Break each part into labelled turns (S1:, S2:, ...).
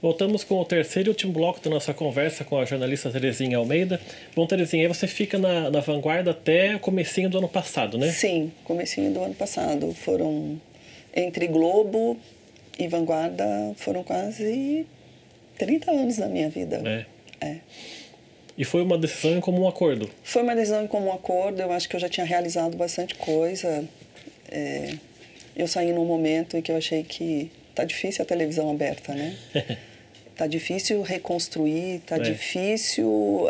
S1: Voltamos com o terceiro e último bloco da nossa conversa com a jornalista Terezinha Almeida. Bom, Terezinha, aí você fica na Vanguarda até o comecinho do ano passado, né?
S2: Sim, comecinho do ano passado. Foram, entre Globo e Vanguarda, foram quase 30 anos da minha vida. É.
S1: E foi uma decisão em comum acordo?
S2: Foi uma decisão em comum acordo. Eu acho que eu já tinha realizado bastante coisa. Eu saí num momento em que eu achei que tá difícil a televisão aberta, né? Tá difícil reconstruir, tá difícil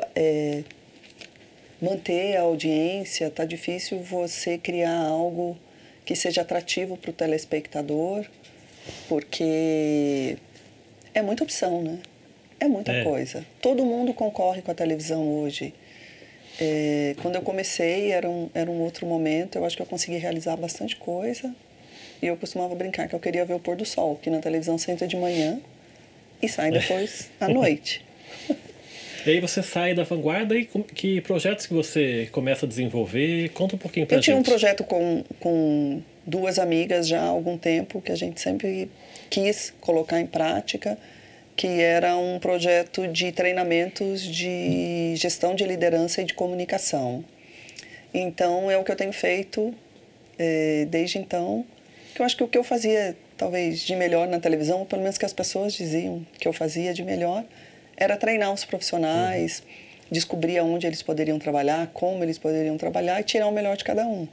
S2: manter a audiência, tá difícil você criar algo que seja atrativo para o telespectador, porque é muita opção, né? É muita coisa. Todo mundo concorre com a televisão hoje. Quando eu comecei, era um outro momento. Eu acho que eu consegui realizar bastante coisa. E eu costumava brincar que eu queria ver o pôr do sol, que na televisão você entra de manhã e sai depois à noite.
S1: E aí você sai da Vanguarda e que projetos que você começa a desenvolver? Conta um pouquinho pra gente.
S2: Eu tinha um projeto com duas amigas já há algum tempo, que a gente sempre quis colocar em prática, que era um projeto de treinamentos de gestão de liderança e de comunicação. Então, é o que eu tenho feito desde então, que eu acho que o que eu fazia, talvez, de melhor na televisão, ou pelo menos que as pessoas diziam que eu fazia de melhor, era treinar os profissionais, descobrir aonde eles poderiam trabalhar, como eles poderiam trabalhar e tirar o melhor de cada um.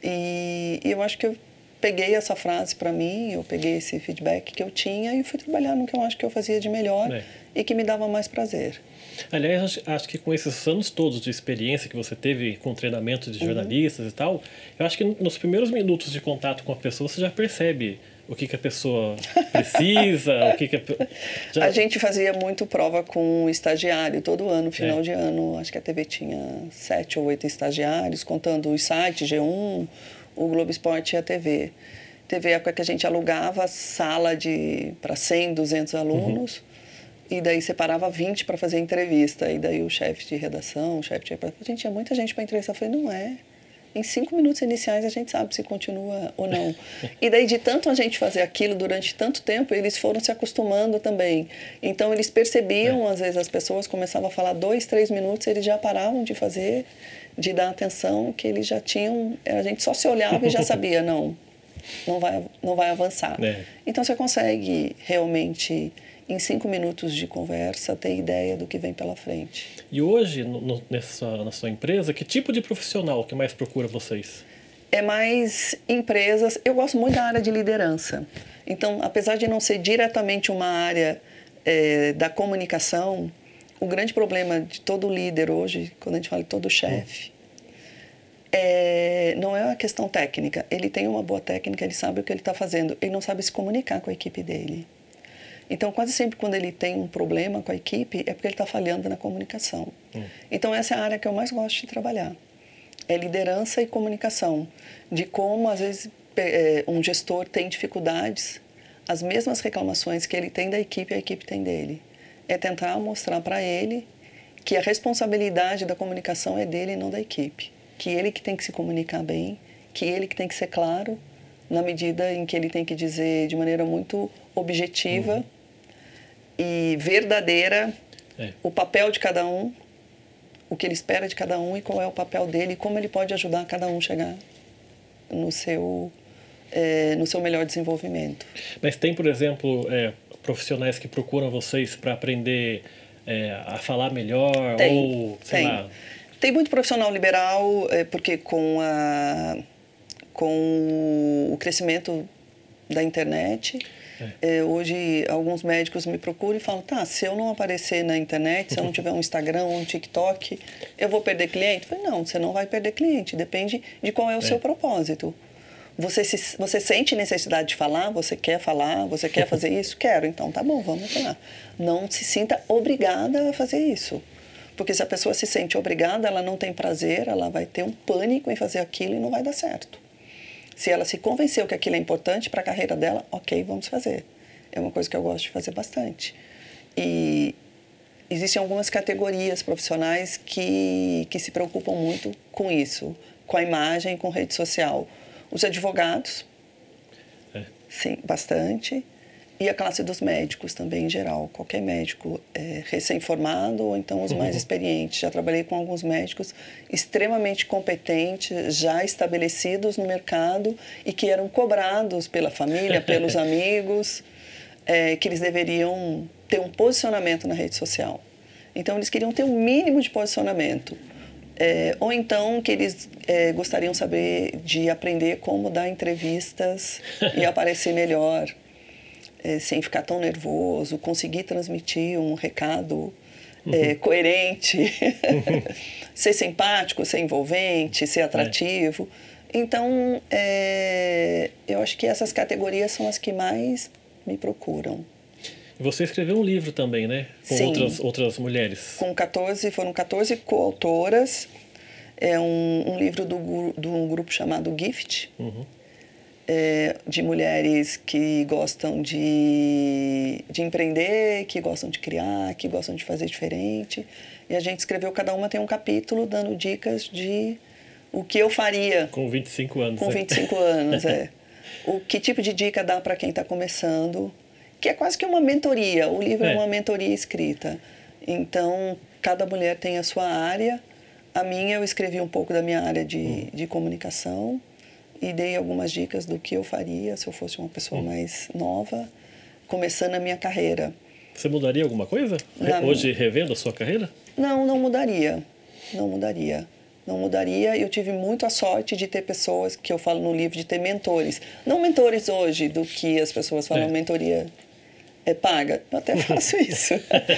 S2: E eu acho que eu peguei essa frase para mim, eu peguei esse feedback que eu tinha e fui trabalhar no que eu acho que eu fazia de melhor e que me dava mais prazer.
S1: Aliás, acho que com esses anos todos de experiência que você teve com treinamento de jornalistas e tal, eu acho que nos primeiros minutos de contato com a pessoa você já percebe o que a pessoa precisa,
S2: A gente fazia muito prova com estagiário todo ano, final de ano. Acho que a TV tinha 7 ou 8 estagiários, contando os sites, G1, o Globo Esporte e a TV. Teve época que a gente alugava sala para 100, 200 alunos, e daí separava 20 para fazer entrevista. E daí o chefe de redação, gente, tinha muita gente para entrevistar. Eu falei, não é. Em 5 minutos iniciais a gente sabe se continua ou não. E daí de tanto a gente fazer aquilo durante tanto tempo, eles foram se acostumando também. Então eles percebiam, às vezes as pessoas começavam a falar 2, 3 minutos, eles já paravam de fazer, de dar atenção, que eles já tinham... A gente só se olhava e já sabia, não vai avançar. Então você consegue realmente, em 5 minutos de conversa, ter ideia do que vem pela frente.
S1: E hoje, na sua empresa, que tipo de profissional que mais procura vocês?
S2: É mais empresas... Eu gosto muito da área de liderança. Então, apesar de não ser diretamente uma área da comunicação, o grande problema de todo líder hoje, quando a gente fala de todo chefe, não é uma questão técnica. Ele tem uma boa técnica, ele sabe o que ele está fazendo. Ele não sabe se comunicar com a equipe dele. Então, quase sempre quando ele tem um problema com a equipe, é porque ele está falhando na comunicação. Então, essa é a área que eu mais gosto de trabalhar. É liderança e comunicação. De como, às vezes, um gestor tem dificuldades, as mesmas reclamações que ele tem da equipe, a equipe tem dele. É tentar mostrar para ele que a responsabilidade da comunicação é dele e não da equipe. Que ele que tem que se comunicar bem, que ele que tem que ser claro, na medida em que ele tem que dizer de maneira muito objetiva e verdadeira o papel de cada um, o que ele espera de cada um e qual é o papel dele e como ele pode ajudar cada um a chegar no seu melhor desenvolvimento.
S1: Mas tem, por exemplo, profissionais que procuram vocês para aprender a falar melhor? Ou, sei lá...
S2: Tem muito profissional liberal, porque com o crescimento da internet, hoje alguns médicos me procuram e falam, se eu não aparecer na internet, se eu não tiver um Instagram ou um TikTok, eu vou perder cliente? Eu falei, não, você não vai perder cliente, depende de qual é o seu propósito. Você sente necessidade de falar, você quer fazer isso? Quero, então tá bom, vamos lá. Não se sinta obrigada a fazer isso. Porque se a pessoa se sente obrigada, ela não tem prazer, ela vai ter um pânico em fazer aquilo e não vai dar certo. Se ela se convenceu que aquilo é importante para a carreira dela, ok, vamos fazer. É uma coisa que eu gosto de fazer bastante. E existem algumas categorias profissionais que se preocupam muito com isso, com a imagem, com rede social. Os advogados, sim, bastante. E a classe dos médicos também, em geral. Qualquer médico recém-formado ou então os mais experientes. Já trabalhei com alguns médicos extremamente competentes, já estabelecidos no mercado e que eram cobrados pela família, pelos amigos, que eles deveriam ter um posicionamento na rede social. Então, eles queriam ter um mínimo de posicionamento. Ou então que eles gostariam de aprender como dar entrevistas e aparecer melhor, sem ficar tão nervoso, conseguir transmitir um recado coerente, ser simpático, ser envolvente, ser atrativo. Então, eu acho que essas categorias são as que mais me procuram.
S1: Você escreveu um livro também, né? Com
S2: Sim.
S1: outras mulheres.
S2: Foram 14 coautoras. É um livro de um grupo chamado Gift, de mulheres que gostam de empreender, que gostam de criar, que gostam de fazer diferente. E a gente escreveu, cada uma tem um capítulo dando dicas de o que eu faria.
S1: Com 25 anos.
S2: Com 25 anos, que tipo de dica dá para quem está começando, que é quase que uma mentoria. O livro é uma mentoria escrita. Então, cada mulher tem a sua área. A minha, eu escrevi um pouco da minha área de comunicação e dei algumas dicas do que eu faria se eu fosse uma pessoa mais nova, começando a minha carreira.
S1: Você mudaria alguma coisa? Hoje, revendo a sua carreira?
S2: Não mudaria. Não mudaria. Não mudaria. Eu tive muita sorte de ter pessoas, que eu falo no livro, de ter mentores. Não mentores hoje, do que as pessoas falam, mentoria paga. Eu até faço isso.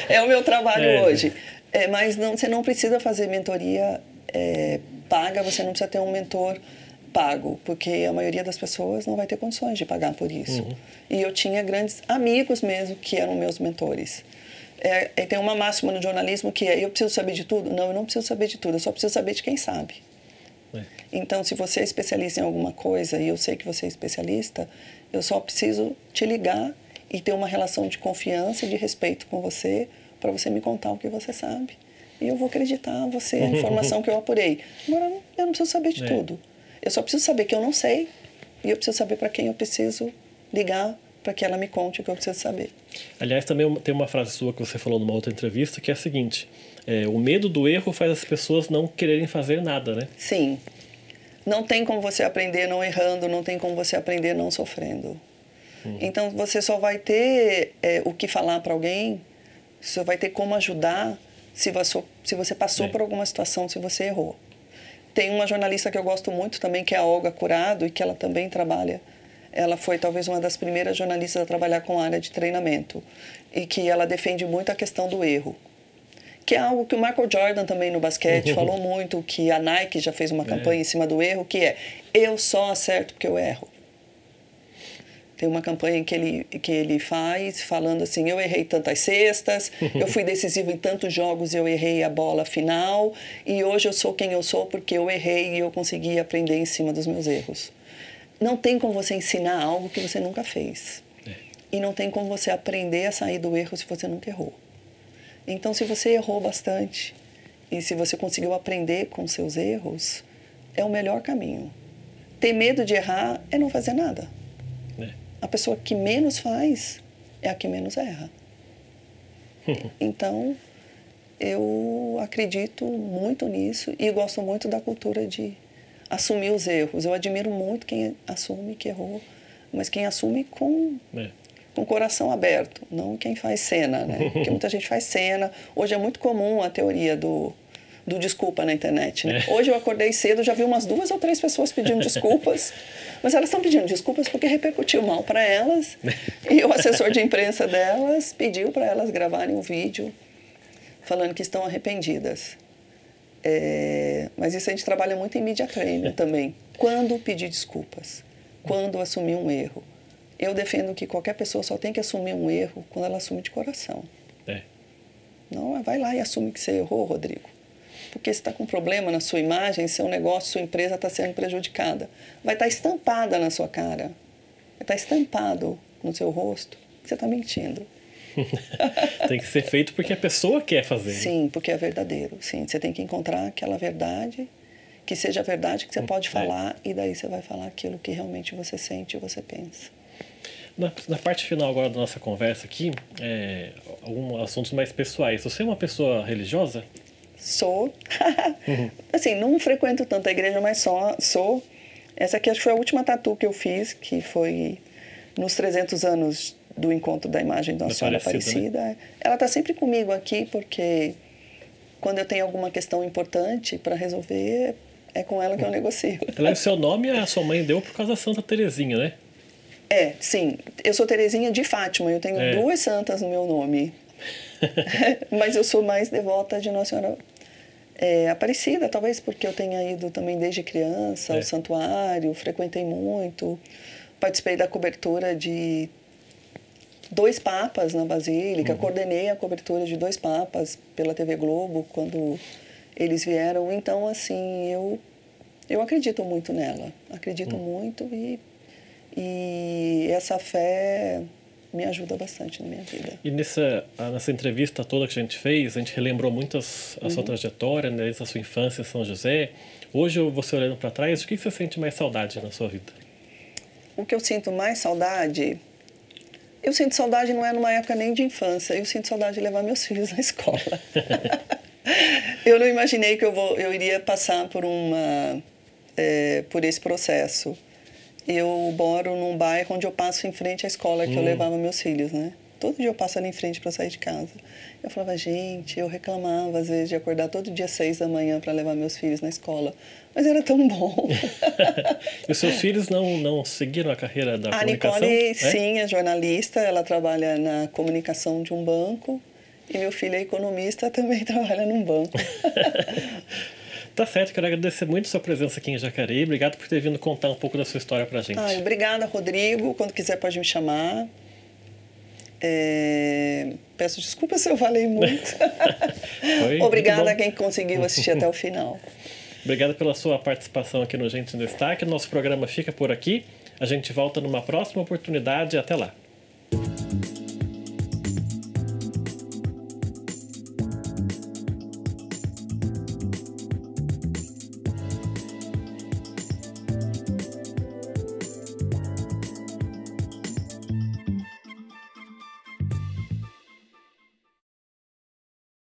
S2: É o meu trabalho hoje. Mas você não precisa fazer mentoria paga, você não precisa ter um mentor pago, porque a maioria das pessoas não vai ter condições de pagar por isso. E eu tinha grandes amigos mesmo que eram meus mentores. Tem uma máxima no jornalismo que eu preciso saber de tudo? Não, eu não preciso saber de tudo, eu só preciso saber de quem sabe. Então, se você é especialista em alguma coisa e eu sei que você é especialista, eu só preciso te ligar e ter uma relação de confiança e de respeito com você para você me contar o que você sabe. E eu vou acreditar a você, a informação que eu apurei. Agora, eu não preciso saber de tudo. Eu só preciso saber que eu não sei e eu preciso saber para quem eu preciso ligar para que ela me conte o que eu preciso saber.
S1: Aliás, também tem uma frase sua que você falou numa outra entrevista, que é a seguinte: o medo do erro faz as pessoas não quererem fazer nada, né?
S2: Sim. Não tem como você aprender não errando, não tem como você aprender não sofrendo. Então, você só vai ter o que falar para alguém, você vai ter como ajudar se você passou por alguma situação, se você errou. Tem uma jornalista que eu gosto muito também, que é a Olga Curado, e que ela também trabalha. Ela foi talvez uma das primeiras jornalistas a trabalhar com a área de treinamento. E que ela defende muito a questão do erro. Que é algo que o Michael Jordan também no basquete falou muito, que a Nike já fez uma campanha em cima do erro, que é: eu só acerto porque eu erro. Tem uma campanha que ele faz falando assim: eu errei tantas cestas, eu fui decisivo em tantos jogos e eu errei a bola final, e hoje eu sou quem eu sou porque eu errei e eu consegui aprender em cima dos meus erros. Não tem como você ensinar algo que você nunca fez. E não tem como você aprender a sair do erro se você nunca errou. Então, se você errou bastante e se você conseguiu aprender com seus erros, é o melhor caminho. Ter medo de errar é não fazer nada. A pessoa que menos faz é a que menos erra. Então, eu acredito muito nisso e gosto muito da cultura de assumir os erros. Eu admiro muito quem assume que errou, mas quem assume com o coração aberto, não quem faz cena, né? Porque muita gente faz cena. Hoje é muito comum a teoria do desculpa na internet, né? Hoje eu acordei cedo, já vi umas 2 ou 3 pessoas pedindo desculpas, mas elas estão pedindo desculpas porque repercutiu mal para elas e o assessor de imprensa delas pediu para elas gravarem um vídeo falando que estão arrependidas. Mas isso a gente trabalha muito em media training também. Quando pedir desculpas? Quando assumir um erro? Eu defendo que qualquer pessoa só tem que assumir um erro quando ela assume de coração. Não, vai lá e assume que você errou, Rodrigo. Porque você está com problema na sua imagem, seu negócio, sua empresa está sendo prejudicada. Vai estar estampada na sua cara. Vai estar estampado no seu rosto que você está mentindo.
S1: Tem que ser feito porque a pessoa quer fazer.
S2: Sim, porque é verdadeiro. Sim, você tem que encontrar aquela verdade, que seja a verdade que você pode falar, e daí você vai falar aquilo que realmente você sente e você pensa.
S1: Na parte final agora da nossa conversa aqui, alguns assuntos mais pessoais. Você é uma pessoa religiosa?
S2: Sou. Assim, não frequento tanto a igreja, mas sou. Essa aqui acho que foi a última tatu que eu fiz, que foi nos 300 anos do encontro da imagem da Senhora Aparecida. Né? Ela está sempre comigo aqui, porque quando eu tenho alguma questão importante para resolver, é com ela que eu negocio.
S1: Ela é o seu nome, a sua mãe deu por causa da Santa Terezinha, né?
S2: Sim. Eu sou Terezinha de Fátima, eu tenho 2 santas no meu nome. Mas eu sou mais devota de Nossa Senhora Aparecida, talvez porque eu tenha ido também desde criança ao santuário, frequentei muito, participei da cobertura de 2 papas na Basílica, coordenei a cobertura de 2 papas pela TV Globo quando eles vieram. Então, assim, eu acredito muito nela, acredito muito e essa fé me ajuda bastante na minha vida.
S1: E nessa entrevista toda que a gente fez, a gente relembrou muito a sua trajetória, né, desde a sua infância em São José. Hoje, você olhando para trás, o que você sente mais saudade na sua vida?
S2: O que eu sinto mais saudade... Eu sinto saudade não é numa época nem de infância, eu sinto saudade de levar meus filhos na escola. Eu não imaginei que eu iria passar por esse processo. Eu moro num bairro onde eu passo em frente à escola que eu levava meus filhos, né? Todo dia eu passo ali em frente para sair de casa. Eu falava, gente, eu reclamava às vezes de acordar todo dia às 6 da manhã para levar meus filhos na escola. Mas era tão bom.
S1: E os seus filhos não seguiram a carreira da comunicação?
S2: A Nicole, sim, é jornalista, ela trabalha na comunicação de um banco. E meu filho é economista, também trabalha num banco.
S1: Tá certo, quero agradecer muito a sua presença aqui em Jacareí. Obrigado por ter vindo contar um pouco da sua história pra gente.
S2: Obrigada, Rodrigo. Quando quiser pode me chamar. Peço desculpas se eu falei muito. Obrigada a quem conseguiu assistir até o final.
S1: Obrigado pela sua participação aqui no Gente em Destaque. Nosso programa fica por aqui. A gente volta numa próxima oportunidade. Até lá.